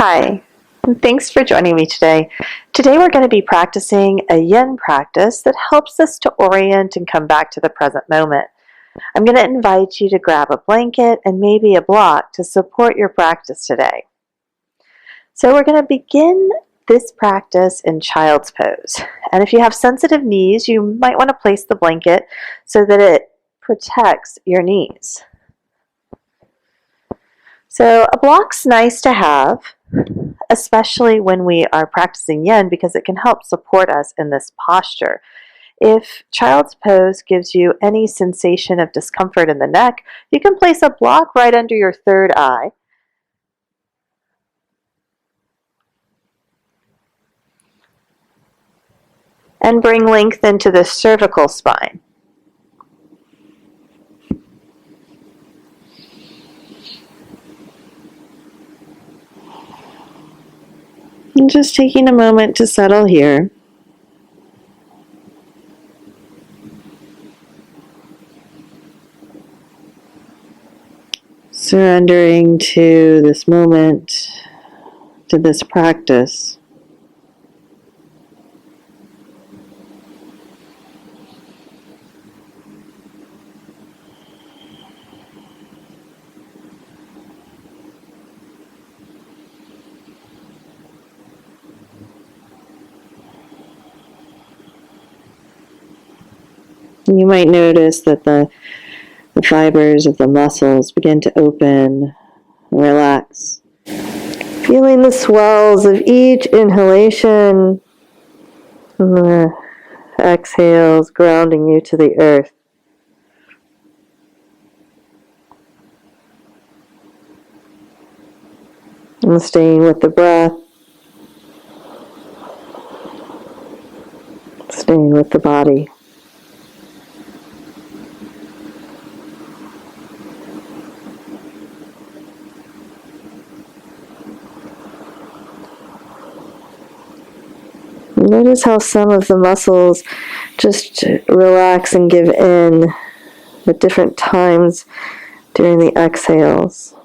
Hi, and thanks for joining me today. Today we're going to be practicing a yin practice that helps us to orient and come back to the present moment. I'm going to invite you to grab a blanket and maybe a block to support your practice today. So we're going to begin this practice in child's pose. And if you have sensitive knees, you might want to place the blanket so that it protects your knees. So a block's nice to have, especially when we are practicing yin, because it can help support us in this posture. If child's pose gives you any sensation of discomfort in the neck, you can place a block right under your third eye. And bring length into the cervical spine. And just taking a moment to settle here. Surrendering to this moment, to this practice. You might notice that the fibers of the muscles begin to open, relax. Feeling the swells of each inhalation and the exhales grounding you to the earth. And staying with the breath, staying with the body. Notice how some of the muscles just relax and give in at different times during the exhales.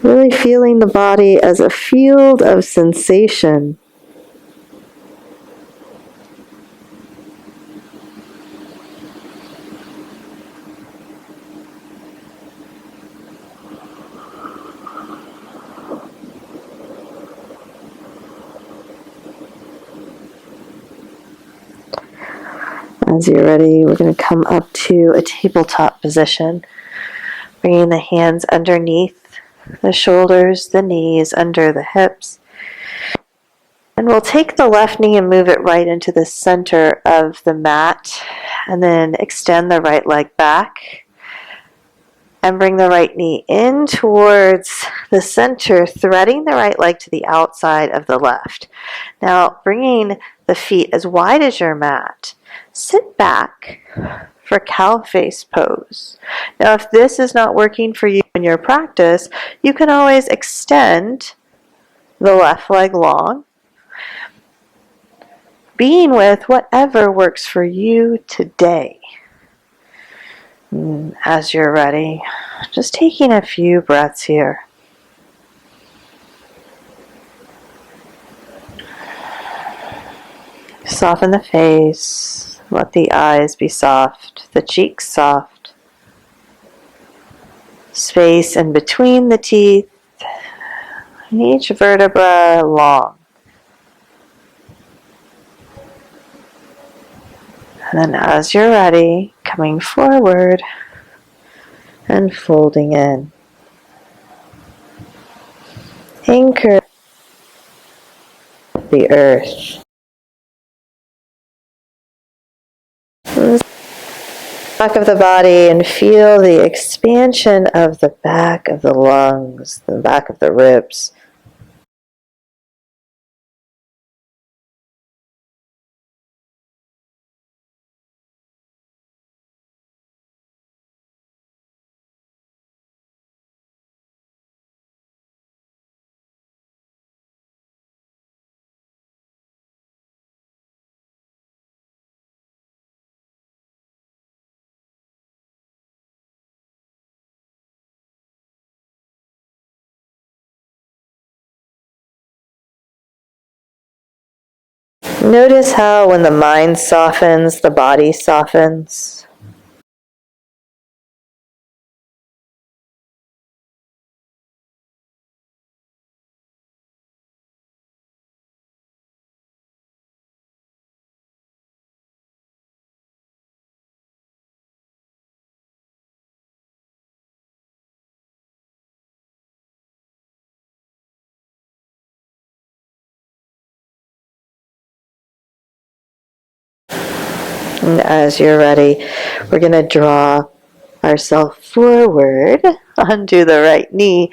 Really feeling the body as a field of sensation. As you're ready, we're going to come up to a tabletop position, bringing the hands underneath the shoulders, the knees, under the hips. And we'll take the left knee and move it right into the center of the mat, and then extend the right leg back. And bring the right knee in towards the center, threading the right leg to the outside of the left. Now, bringing the feet as wide as your mat. Sit back for cow face pose. Now, if this is not working for you in your practice, you can always extend the left leg long, being with whatever works for you today. As you're ready, just taking a few breaths here. Soften the face, let the eyes be soft, the cheeks soft. Space in between the teeth, and each vertebra long. And then as you're ready, coming forward and folding in. Anchor the earth. Back of the body, and feel the expansion of the back of the lungs, the back of the ribs. Notice how when the mind softens, the body softens. And as you're ready, we're going to draw ourselves forward onto the right knee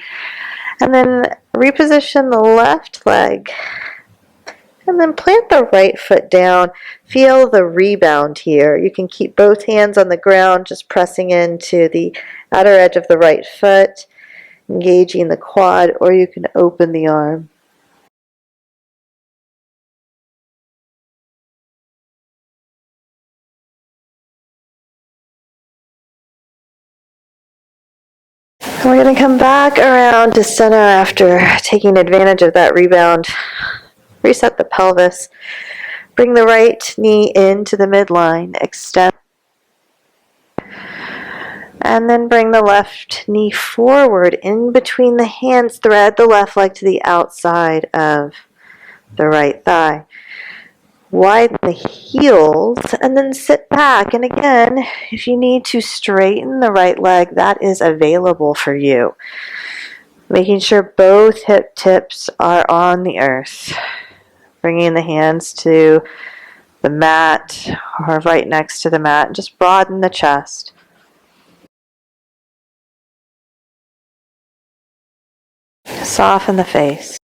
and then reposition the left leg. And then plant the right foot down. Feel the rebound here. You can keep both hands on the ground, just pressing into the outer edge of the right foot, engaging the quad, or you can open the arm. And we're going to come back around to center after taking advantage of that rebound. Reset the pelvis. Bring the right knee into the midline. Extend. And then bring the left knee forward in between the hands. Thread the left leg to the outside of the right thigh. Widen the heels and then sit back. And again, if you need to straighten the right leg, that is available for you. Making sure both hip tips are on the earth. Bringing the hands to the mat or right next to the mat. Just broaden the chest. Soften the face.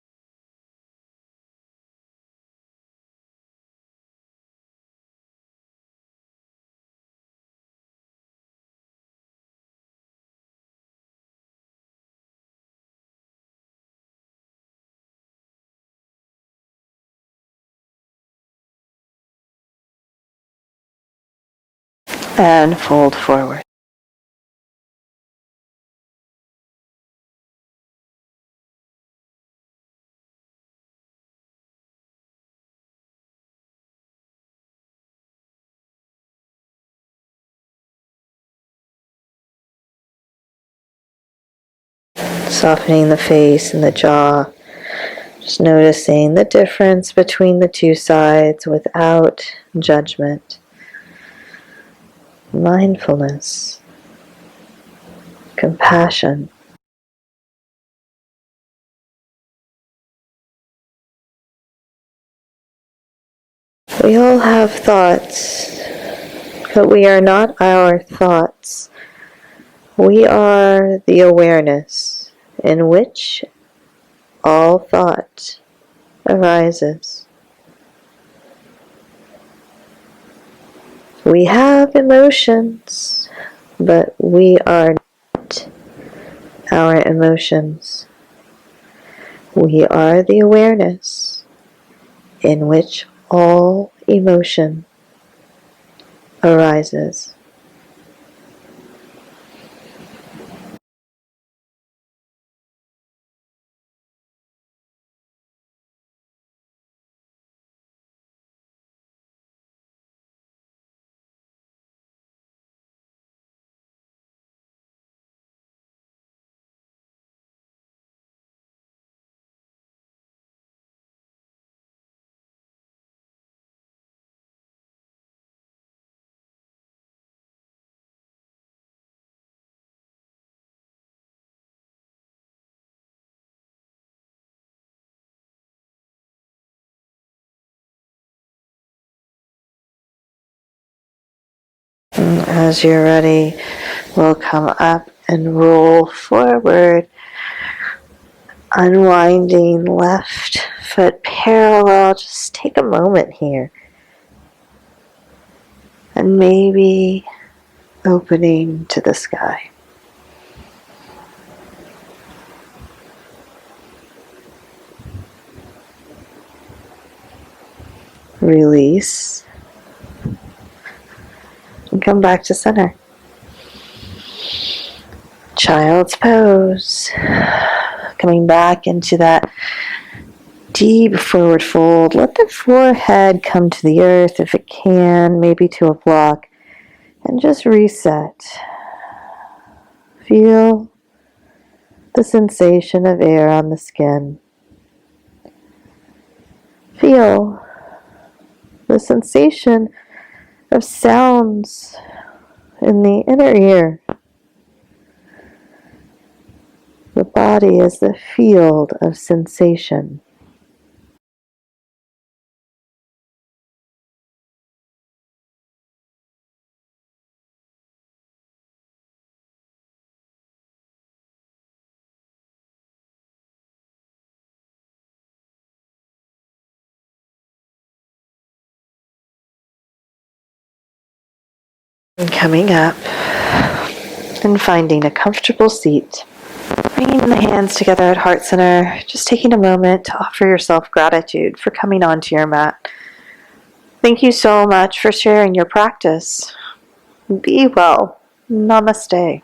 And fold forward. Softening the face and the jaw. Just noticing the difference between the two sides without judgment. Mindfulness. Compassion. We all have thoughts, but we are not our thoughts. We are the awareness in which all thought arises. We have emotions, but we are not our emotions. We are the awareness in which all emotion arises. And as you're ready, we'll come up and roll forward, unwinding left foot parallel. Just take a moment here. And maybe opening to the sky. Release. And come back to center. Child's pose. Coming back into that deep forward fold. Let the forehead come to the earth if it can, maybe to a block. And just reset. Feel the sensation of air on the skin. Feel the sensation of sounds in the inner ear. The body is the field of sensation. And coming up and finding a comfortable seat. Bringing the hands together at heart center, just taking a moment to offer yourself gratitude for coming onto your mat. Thank you so much for sharing your practice. Be well. Namaste.